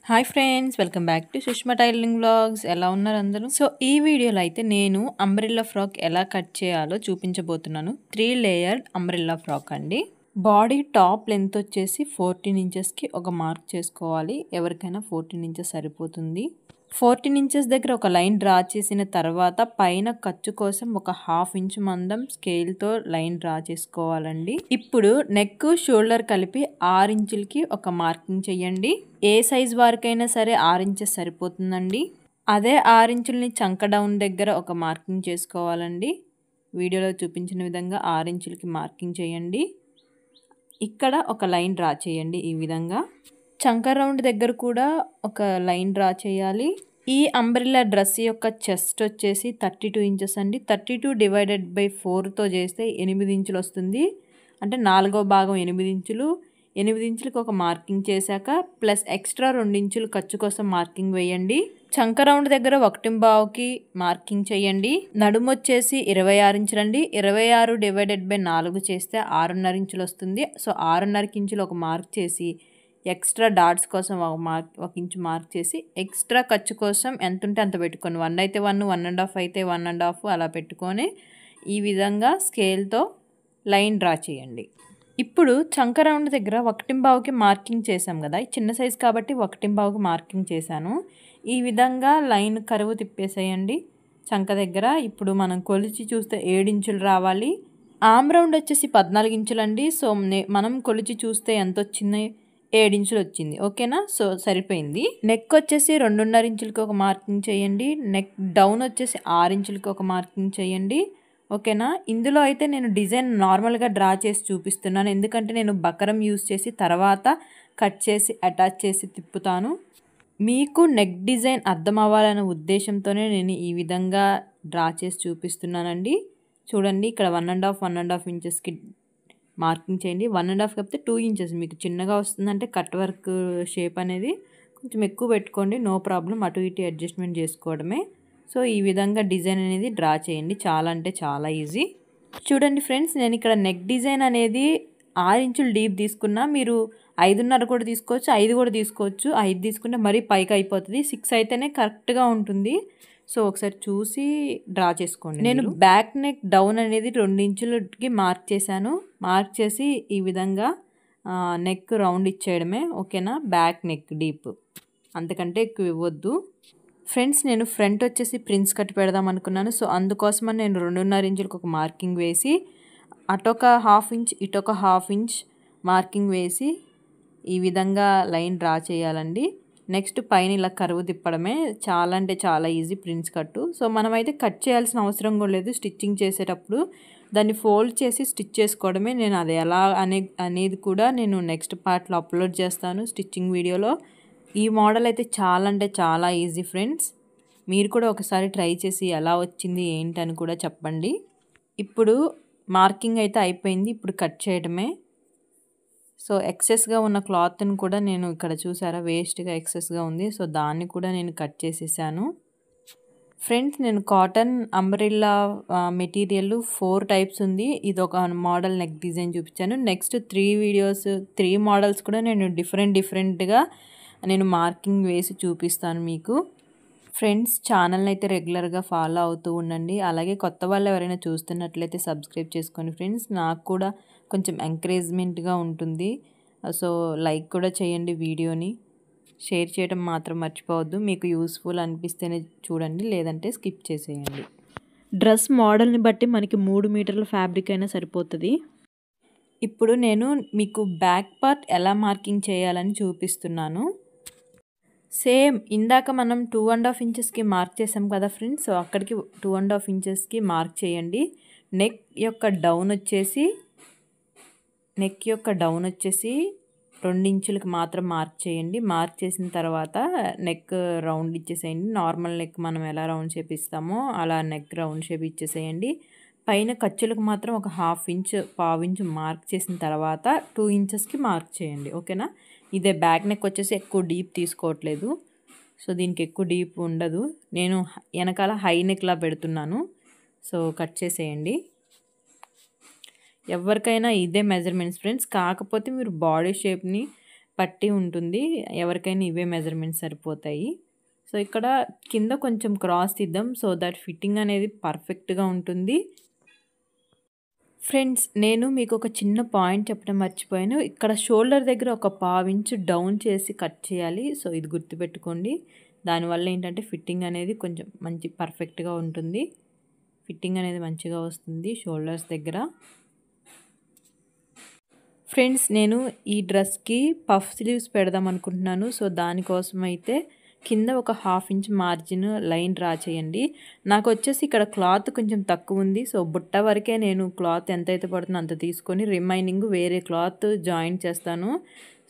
Hi friends, welcome back to Sushma tailoring vlogs. ఎలా ఉన్నారు అందరూ? సో ఈ వీడియోలో అయితే నేను అంబ్రెల్లా ఫ్రాక్ ఎలా కట్ చేయాలో చూపించబోతున్నాను. 3 లేయర్డ్ అంబ్రెల్లా ఫ్రాక్ అండి. బాడీ టాప్ లెంత్ వచ్చేసి 14 ఇంచెస్కి ఒక మార్క్ చేసుకోవాలి. ఎవరికైనా 14 ఇంచెస్ సరిపోతుంది. 14 ఇంచెస్ దగ్గర ఒక లైన్ డ్రా చేసిన తర్వాత పైన ఖర్చు కోసం ఒక హాఫ్ ఇంచ్ మందం స్కేల్తో లైన్ డ్రా చేసుకోవాలండి. ఇప్పుడు నెక్ షోల్డర్ కలిపి 6 ఇంచులకి ఒక మార్కింగ్ చేయండి. ఏ సైజ్ వారికైనా సరే 6 ఇంచెస్ సరిపోతుందండి. అదే 6 ఇంచుల్ని చంక డౌన్ దగ్గర ఒక మార్కింగ్ చేసుకోవాలండి. వీడియోలో చూపించిన విధంగా 6 ఇంచులకి మార్కింగ్ చేయండి. ఇక్కడ ఒక లైన్ డ్రా చేయండి. ఈ విధంగా చంక రౌండ్ దగ్గర కూడా ఒక లైన్ డ్రా చేయాలి. ఈ అంబ్రెల్లా డ్రెస్ యొక్క చెస్ట్ వచ్చేసి 32 ఇంచెస్ అండి. 32 డివైడెడ్ బై 4తో చేస్తే 8 ఇంచులు వస్తుంది. అంటే 4వ భాగం 8 ఇంచులు. 8 ఇంచులకు ఒక మార్కింగ్ చేశాక ప్లస్ ఎక్స్ట్రా 2 ఇంచులు ఖర్చు కోసం మార్కింగ్ వేయండి. చంక రౌండ్ దగ్గర 1/2కి మార్కింగ్ చేయండి. నడుము వచ్చేసి 26 ఇంచులండి. 26 డివైడెడ్ బై 4 చేస్తే 6.5 ఇంచులు వస్తుంది. సో 6.5 ఇంచులు ఒక మార్క్ చేసి ఎక్స్ట్రా డాట్స్ కోసం ఒక ఇంచు మార్క్ చేసి ఎక్స్ట్రా ఖర్చు కోసం ఎంత ఉంటే అంత పెట్టుకోండి. 1 అయితే 1, 1.5 అయితే 1.5 అలా పెట్టుకొని ఈ విధంగా స్కేల్తో లైన్ డ్రా చేయండి. ఇప్పుడు చంక రౌండ్ దగ్గర 1/2కి మార్కింగ్ చేసాం కదా, చిన్న సైజ్ కాబట్టి 1/2కి మార్కింగ్ చేశాను. ఈ విధంగా లైన్ కరువు తిప్పేసేయండి చంక దగ్గర. ఇప్పుడు మనం కొలిచి చూస్తే 7 ఇంచులు రావాలి. ఆర్మ్ రౌండ్ వచ్చేసి 14 ఇంచులండి. సో మనం కొలిచి చూస్తే ఎంత వచ్చింది? 7 ఇంచులు వచ్చింది. ఓకేనా? సో సరిపోయింది. నెక్ వచ్చేసి 2.5 ఇంచులకి ఒక మార్కింగ్ చేయండి. నెక్ డౌన్ వచ్చేసి 6 ఇంచులకి ఒక మార్కింగ్ చేయండి. ఓకేనా? ఇందులో అయితే నేను డిజైన్ నార్మల్గా డ్రా చేసి చూపిస్తున్నాను, ఎందుకంటే నేను బకరం యూస్ చేసి తర్వాత కట్ చేసి అటాచ్ చేసి తిప్పుతాను. మీకు నెక్ డిజైన్ అర్థం అవ్వాలనే ఉద్దేశంతోనే నేను ఈ విధంగా డ్రా చేసి చూపిస్తున్నానండి. చూడండి, ఇక్కడ 1.5 ఇంచెస్కి మార్కింగ్ చేయండి. 1.5 కాకపోతే 2 ఇంచెస్ మీకు చిన్నగా వస్తుందంటే కట్ వర్క్ షేప్ అనేది కొంచెం ఎక్కువ పెట్టుకోండి. నో ప్రాబ్లం, అటు ఇటు అడ్జస్ట్మెంట్ చేసుకోవడమే. సో ఈ విధంగా డిజైన్ అనేది డ్రా చేయండి. చాలా అంటే చాలా ఈజీ. చూడండి ఫ్రెండ్స్, నేను ఇక్కడ నెక్ డిజైన్ అనేది 6 ఇంచులు డీప్ తీసుకున్నా. మీరు 5.5 కూడా తీసుకోవచ్చు, 5 కూడా తీసుకోవచ్చు. 5 తీసుకుంటే మరీ పైకి అయిపోతుంది. 6 అయితేనే కరెక్ట్గా ఉంటుంది. సో ఒకసారి చూసి డ్రా చేసుకోండి. నేను బ్యాక్ నెక్ డౌన్ అనేది 2 ఇంచులకి మార్క్ చేశాను. మార్క్ చేసి ఈ విధంగా నెక్ రౌండ్ ఇచ్చేయడమే. ఓకేనా? బ్యాక్ నెక్ డీప్, అంతకంటే ఎక్కువ ఇవ్వద్దు. ఫ్రెండ్స్, నేను ఫ్రంట్ వచ్చేసి ప్రిన్స్ కట్ పెడదాం అనుకున్నాను. సో అందుకోసమని నేను 2.5 ఇంచులకు ఒక మార్కింగ్ వేసి అటొక హాఫ్ ఇంచ్ ఇటొక హాఫ్ ఇంచ్ మార్కింగ్ వేసి ఈ విధంగా లైన్ డ్రా చేయాలండి. నెక్స్ట్ పైన ఇలా కరువు తిప్పడమే. చాలా అంటే చాలా ఈజీ ప్రిన్స్ కట్టు. సో మనమైతే కట్ చేయాల్సిన అవసరం కూడా లేదు. స్టిచ్చింగ్ చేసేటప్పుడు దాన్ని ఫోల్డ్ చేసి స్టిచ్ చేసుకోవడమే. నేను అది ఎలా అనేది కూడా నేను నెక్స్ట్ పార్ట్లో అప్లోడ్ చేస్తాను స్టిచ్చింగ్ వీడియోలో. ఈ మోడల్ అయితే చాలా అంటే చాలా ఈజీ ఫ్రెండ్స్. మీరు కూడా ఒకసారి ట్రై చేసి ఎలా వచ్చింది ఏంటని కూడా చెప్పండి. ఇప్పుడు మార్కింగ్ అయితే అయిపోయింది. ఇప్పుడు కట్ చేయడమే. సో ఎక్సెస్గా ఉన్న క్లాత్ని కూడా నేను ఇక్కడ చూసారా, వేస్ట్గా ఎక్సెస్గా ఉంది. సో దాన్ని కూడా నేను కట్ చేసేసాను. ఫ్రెండ్స్, నేను కాటన్ అంబ్రెల్లా మెటీరియల్ 4 టైప్స్ ఉంది. ఇది ఒక మోడల్ నెక్ డిజైన్ చూపించాను. నెక్స్ట్ 3 మోడల్స్ కూడా నేను డిఫరెంట్గా నేను మార్కింగ్ వేసి చూపిస్తాను మీకు. ఫ్రెండ్స్, ఛానల్ని అయితే రెగ్యులర్గా ఫాలో అవుతూ ఉండండి. అలాగే కొత్త వాళ్ళు ఎవరైనా చూస్తున్నట్లయితే సబ్స్క్రైబ్ చేసుకోండి ఫ్రెండ్స్. నాకు కూడా కొంచెం ఎంకరేజ్మెంట్గా ఉంటుంది. సో లైక్ కూడా చేయండి, వీడియోని షేర్ చేయడం మాత్రం మర్చిపోవద్దు. మీకు యూస్ఫుల్ అనిపిస్తేనే చూడండి, లేదంటే స్కిప్ చేసేయండి. డ్రెస్ మోడల్ని బట్టి మనకి 3 మీటర్ల ఫ్యాబ్రిక్ అయినా సరిపోతుంది. ఇప్పుడు నేను మీకు బ్యాక్ పార్ట్ ఎలా మార్కింగ్ చేయాలని చూపిస్తున్నాను. సేమ్ ఇందాక మనం 2.5 ఇంచెస్కి మార్క్ చేసాం కదా ఫ్రెండ్స్. సో అక్కడికి 2.5 ఇంచెస్కి మార్క్ చేయండి. నెక్ యొక్క డౌన్ వచ్చేసి 2 ఇంచులకి మాత్రం మార్క్ చేయండి. మార్క్ చేసిన తర్వాత నెక్ రౌండ్ ఇచ్చేసేయండి. నార్మల్ నెక్ మనం ఎలా రౌండ్ షేప్ ఇస్తామో అలా నెక్ రౌండ్ షేప్ ఇచ్చేసేయండి. పైన ఖర్చులకు మాత్రం ఒక హాఫ్ ఇంచ్ పావు ఇంచ్ మార్క్ చేసిన తర్వాత 2 ఇంచెస్కి మార్క్ చేయండి. ఓకేనా? ఇదే బ్యాక్ నెక్ వచ్చేసి ఎక్కువ డీప్ తీసుకోవట్లేదు. సో దీనికి ఎక్కువ డీప్ ఉండదు. నేను వెనకాల హై నెక్లా పెడుతున్నాను. సో కట్ చేసేయండి. ఎవరికైనా ఇదే మెజర్మెంట్స్ ఫ్రెండ్స్. కాకపోతే మీరు బాడీ షేప్ని పట్టి ఉంటుంది. ఎవరికైనా ఇవే మెజర్మెంట్స్ సరిపోతాయి. సో ఇక్కడ కింద కొంచెం క్రాస్ తీద్దాం సో దట్ ఫిట్టింగ్ అనేది పర్ఫెక్ట్గా ఉంటుంది. ఫ్రెండ్స్ నేను మీకు ఒక చిన్న పాయింట్ చెప్పడం మర్చిపోయాను. ఇక్కడ షోల్డర్ దగ్గర ఒక 1/2 ఇంచు డౌన్ చేసి కట్ చేయాలి. సో ఇది గుర్తుపెట్టుకోండి. దానివల్ల ఏంటంటే ఫిట్టింగ్ అనేది కొంచెం మంచి పర్ఫెక్ట్గా ఉంటుంది. ఫిట్టింగ్ అనేది మంచిగా వస్తుంది షోల్డర్స్ దగ్గర. ఫ్రెండ్స్ నేను ఈ డ్రెస్కి పఫ్ స్లీవ్స్ పెడదాం అనుకుంటున్నాను. సో దానికోసం అయితే కింద ఒక 1/2 ఇంచ్ మార్జిన్ లైన్ డ్రా చేయండి. నాకు వచ్చేసి ఇక్కడ క్లాత్ కొంచెం తక్కువ ఉంది. సో బుట్ట వరకే నేను క్లాత్ ఎంతైతే పడుతుందో అంత తీసుకొని రిమైనింగ్ వేరే క్లాత్ జాయిన్ చేస్తాను.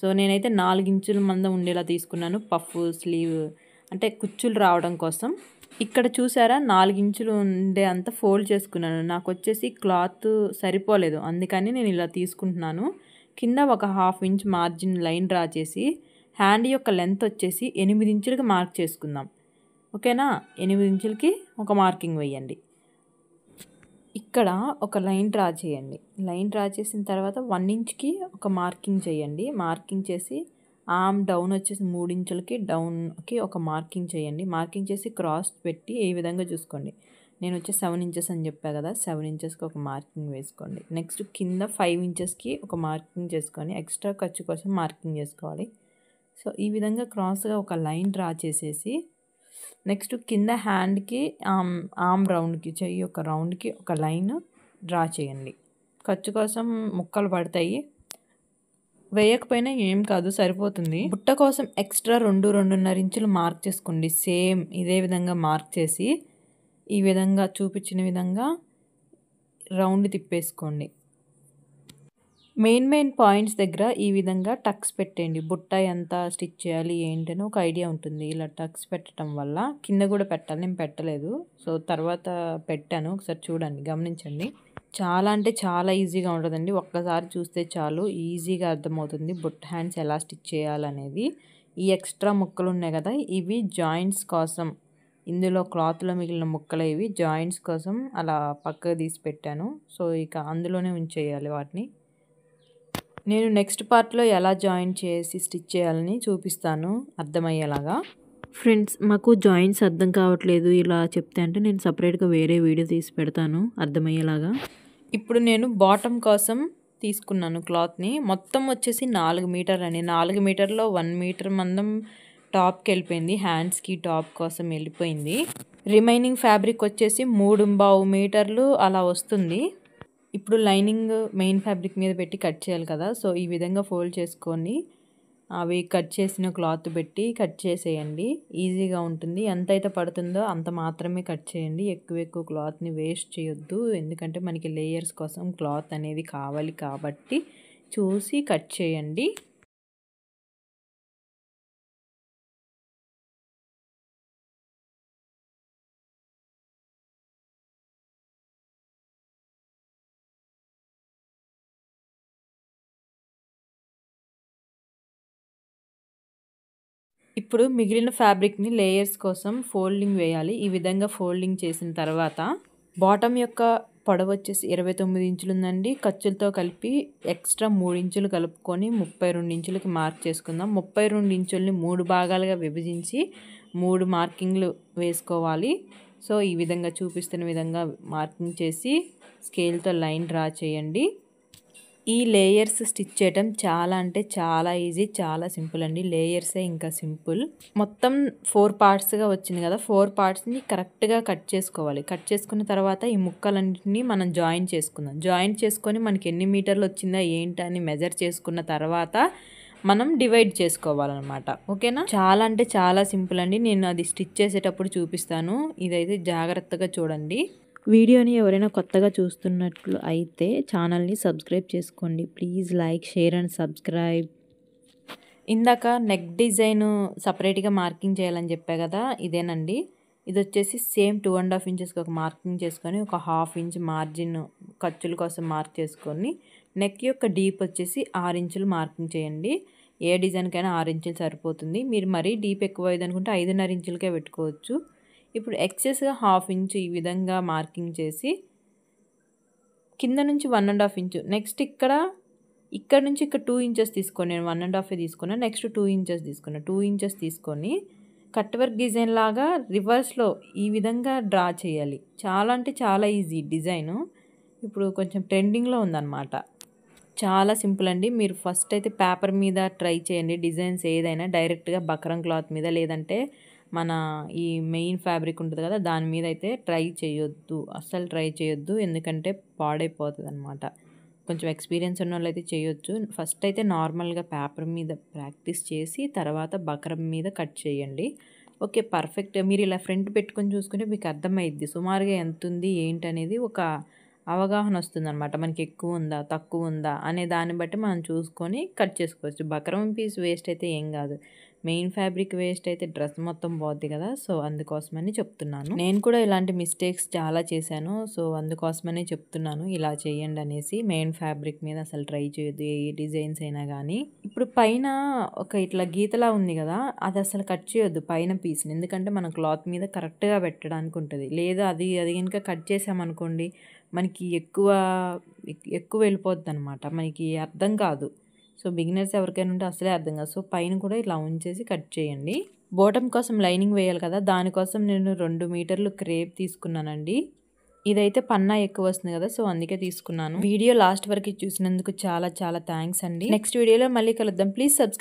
సో నేనైతే 4 ఇంచుల మందం ఉండేలా తీసుకున్నాను పఫ్ స్లీవ్ అంటే కుచ్చులు రావడం కోసం. ఇక్కడ చూసారా 4 ఇంచులు ఉండే అంత ఫోల్డ్ చేసుకున్నాను. నాకు వచ్చేసి క్లాత్ సరిపోలేదు, అందుకని నేను ఇలా తీసుకుంటున్నాను. కింద ఒక 1/2 ఇంచ్ మార్జిన్ లైన్ డ్రా చేసి హ్యాండ్ యొక్క లెంత్ వచ్చేసి 8 ఇంచులకి మార్క్ చేసుకుందాం. ఓకేనా, 8 ఇంచులకి ఒక మార్కింగ్ వేయండి. ఇక్కడ ఒక లైన్ డ్రా చేయండి. లైన్ డ్రా చేసిన తర్వాత 1 ఇంచ్కి ఒక మార్కింగ్ చేయండి. మార్కింగ్ చేసి ఆర్మ్ డౌన్ వచ్చేసి 3 ఇంచులకి డౌన్కి ఒక మార్కింగ్ చేయండి. మార్కింగ్ చేసి క్రాస్ పెట్టి ఈ విధంగా చూసుకోండి. నేను వచ్చి 7 ఇంచెస్ అని చెప్పా కదా, 7 ఇంచెస్కి ఒక మార్కింగ్ వేసుకోండి. నెక్స్ట్ కింద 5 ఇంచెస్కి ఒక మార్కింగ్ చేసుకొని ఎక్స్ట్రా ఖర్చు కోసం మార్కింగ్ చేసుకోవాలి. సో ఈ విధంగా క్రాస్గా ఒక లైన్ డ్రా చేసేసి నెక్స్ట్ కింద హ్యాండ్కి ఆర్మ్ రౌండ్కి చెయ్యి యొక్క రౌండ్కి ఒక లైన్ డ్రా చేయండి. ఖర్చు కోసం ముక్కలు పడతాయి, వేయకపోయినా ఏం కాదు సరిపోతుంది. బుట్ట కోసం ఎక్స్ట్రా 2-2.5 ఇంచులు మార్క్ చేసుకోండి. సేమ్ ఇదే విధంగా మార్క్ చేసి ఈ విధంగా చూపించిన విధంగా రౌండ్ తిప్పేసుకోండి. మెయిన్ పాయింట్స్ దగ్గర ఈ విధంగా టక్స్ పెట్టండి. బుట్ట ఎంత స్టిచ్ చేయాలి ఏంటని ఒక ఐడియా ఉంటుంది. ఇలా టక్స్ పెట్టడం వల్ల కింద కూడా పెట్టాలి, నేను పెట్టలేదు. సో తర్వాత పెట్టాను, ఒకసారి చూడండి, గమనించండి. చాలా అంటే చాలా ఈజీగా ఉంటుందండి. ఒక్కసారి చూస్తే చాలు ఈజీగా అర్థమవుతుంది బుట్ట హ్యాండ్స్ ఎలా స్టిచ్ చేయాలనేది. ఈ ఎక్స్ట్రా ముక్కలు ఉన్నాయి కదా, ఇవి జాయింట్స్ కోసం, ఇందులో క్లాత్లో మిగిలిన ముక్కలు ఇవి జాయింట్స్ కోసం అలా పక్కకు తీసి పెట్టాను. సో ఇక అందులోనే ఉంచేయాలి వాటిని. నేను నెక్స్ట్ పార్ట్లో ఎలా జాయిన్ చేసి స్టిచ్ చేయాలని చూపిస్తాను అర్థమయ్యేలాగా. ఫ్రెండ్స్ మాకు జాయింట్స్ అర్థం కావట్లేదు ఇలా చెప్తే అంటే నేను సపరేట్గా వేరే వీడియో తీసి పెడతాను అర్థమయ్యేలాగా. ఇప్పుడు నేను బాటమ్ కోసం తీసుకున్నాను క్లాత్ని. మొత్తం వచ్చేసి 4 మీటర్ అని, 4 మీటర్లో 1 మీటర్ మందం టాప్కి వెళ్ళిపోయింది, హ్యాండ్స్కి టాప్ కోసం వెళ్ళిపోయింది. రిమైనింగ్ ఫ్యాబ్రిక్ వచ్చేసి 3.5 మీటర్లు అలా వస్తుంది. ఇప్పుడు లైనింగ్ మెయిన్ ఫ్యాబ్రిక్ మీద పెట్టి కట్ చేయాలి కదా, సో ఈ విధంగా ఫోల్డ్ చేసుకొని అవి కట్ చేసిన క్లాత్ పెట్టి కట్ చేసేయండి. ఈజీగా ఉంటుంది. ఎంతైతే పడుతుందో అంత మాత్రమే కట్ చేయండి. ఎక్కువ క్లాత్ని వేస్ట్ చేయొద్దు, ఎందుకంటే మనకి లేయర్స్ కోసం క్లాత్ అనేది కావాలి కాబట్టి చూసి కట్ చేయండి. ఇప్పుడు మిగిలిన ఫ్యాబ్రిక్ని లేయర్స్ కోసం ఫోల్డింగ్ వేయాలి. ఈ విధంగా ఫోల్డింగ్ చేసిన తర్వాత బాటమ్ యొక్క పొడవు వచ్చేసి 29 ఇంచులు ఉందండి. ఖర్చులతో కలిపి ఎక్స్ట్రా 3 ఇంచులు కలుపుకొని 32 ఇంచులకి మార్క్ చేసుకుందాం. 32 ఇంచుల్ని 3 భాగాలుగా విభజించి 3 మార్కింగ్లు వేసుకోవాలి. సో ఈ విధంగా చూపిస్తున్న విధంగా మార్కింగ్ చేసి స్కేల్తో లైన్ డ్రా చేయండి. ఈ లేయర్స్ స్టిచ్ చేయడం చాలా అంటే చాలా ఈజీ, చాలా సింపుల్ అండి. లేయర్సే ఇంకా సింపుల్. మొత్తం 4 పార్ట్స్గా వచ్చింది కదా, 4 పార్ట్స్ని కరెక్ట్గా కట్ చేసుకోవాలి. కట్ చేసుకున్న తర్వాత ఈ ముక్కలన్నింటినీ మనం జాయిన్ చేసుకుందాం. జాయిన్ చేసుకొని మనకి ఎన్ని మీటర్లు వచ్చిందా ఏంటని మెజర్ చేసుకున్న తర్వాత మనం డివైడ్ చేసుకోవాలన్నమాట. ఓకేనా, చాలా అంటే చాలా సింపుల్ అండి. నేను అది స్టిచ్ చేసేటప్పుడు చూపిస్తాను, ఇదైతే జాగ్రత్తగా చూడండి. వీడియోని ఎవరైనా కొత్తగా చూస్తున్నట్లు అయితే ఛానల్ని సబ్స్క్రైబ్ చేసుకోండి. Please like, share and subscribe. ఇందాక నెక్ డిజైన్ సపరేట్గా మార్కింగ్ చేయాలని చెప్పా కదా, ఇదేనండి. ఇది వచ్చేసి సేమ్ 2.5 ఇంచెస్కి ఒక మార్కింగ్ చేసుకొని ఒక 1/2 ఇంచ్ మార్జిన్ ఖర్చుల కోసం మార్క్ చేసుకొని నెక్ యొక్క డీప్ వచ్చేసి 6 ఇంచులు మార్కింగ్ చేయండి. ఏ డిజైన్కైనా 6 ఇంచులు సరిపోతుంది. మీరు మరీ డీప్ ఎక్కువ అయింది అనుకుంటే 5.5 ఇంచులకే పెట్టుకోవచ్చు. ఇప్పుడు ఎక్సెస్గా 1/2 ఇంచు ఈ విధంగా మార్కింగ్ చేసి కింద నుంచి 1.5 ఇంచు, నెక్స్ట్ ఇక్కడ ఇక్కడ నుంచి ఇక్కడ 2 ఇంచెస్ తీసుకోండి. నేను 1.5 తీసుకున్నా. నెక్స్ట్ 2 ఇంచెస్ తీసుకున్నా. 2 ఇంచెస్ తీసుకొని కట్ వర్క్ డిజైన్ లాగా రివర్స్లో ఈ విధంగా డ్రా చేయాలి. చాలా అంటే చాలా ఈజీ డిజైను. ఇప్పుడు కొంచెం ట్రెండింగ్లో ఉందన్నమాట. చాలా సింపుల్ అండి. మీరు ఫస్ట్ అయితే పేపర్ మీద ట్రై చేయండి. డిజైన్స్ ఏదైనా డైరెక్ట్గా బక్రం క్లాత్ మీద, లేదంటే మన ఈ మెయిన్ ఫ్యాబ్రిక్ ఉంటుంది కదా, దాని మీద అయితే ట్రై చేయొద్దు. అస్సలు ట్రై చేయొద్దు. ఎందుకంటే పాడైపోతుంది అనమాట. కొంచెం ఎక్స్పీరియన్స్ ఉన్న వాళ్ళు అయితే చేయొచ్చు. ఫస్ట్ అయితే నార్మల్గా పేపర్ మీద ప్రాక్టీస్ చేసి తర్వాత బక్రం మీద కట్ చేయండి. Okay, perfect. మీరు ఇలా ఫ్రంట్ పెట్టుకొని చూసుకుంటే మీకు అర్థమైద్ది సుమారుగా ఎంత ఉంది ఏంటనేది ఒక అవగాహన వస్తుందన్నమాట. మనకి ఎక్కువ ఉందా తక్కువ ఉందా అనే దాన్ని బట్టి మనం చూసుకొని కట్ చేసుకోవచ్చు. బక్రం పీస్ వేస్ట్ అయితే ఏం కాదు. మెయిన్ ఫ్యాబ్రిక్ వేస్ట్ అయితే డ్రెస్ మొత్తం పోద్ది కదా. సో అందుకోసమని చెప్తున్నాను. నేను కూడా ఇలాంటి మిస్టేక్స్ చాలా చేశాను. సో అందుకోసమని చెప్తున్నాను ఇలా చేయండి అనేసి. మెయిన్ ఫ్యాబ్రిక్ మీద అసలు ట్రై చేయొద్దు ఏ డిజైన్స్ అయినా కానీ. ఇప్పుడు పైన ఒక ఇట్లా గీతలా ఉంది కదా, అది అసలు కట్ చేయొద్దు పైన పీస్ని. ఎందుకంటే మన క్లాత్ మీద కరెక్ట్గా పెట్టడానికి ఉంటుంది. లేదా అది కనుక కట్ చేసామనుకోండి మనకి ఎక్కువ వెళ్ళిపోద్ది అనమాట. మనకి అర్థం కాదు. సో బిగినర్స్ ఎవరికైనా ఉంటే అసలే అర్థం కాదు. సో పైన కూడా ఇలా ఉంచేసి కట్ చేయండి. బాటమ్ కోసం లైనింగ్ వేయాలి కదా, దానికోసం నేను 2 మీటర్లు క్రేప్ తీసుకున్నానండి. ఇదైతే పన్నా ఎక్కువ వస్తుంది కదా, సో అందుకే తీసుకున్నాను. వీడియో లాస్ట్ వరకు చూసినందుకు చాలా చాలా థ్యాంక్స్ అండి. నెక్స్ట్ వీడియోలో మళ్ళీ కలుద్దాం. Please subscribe.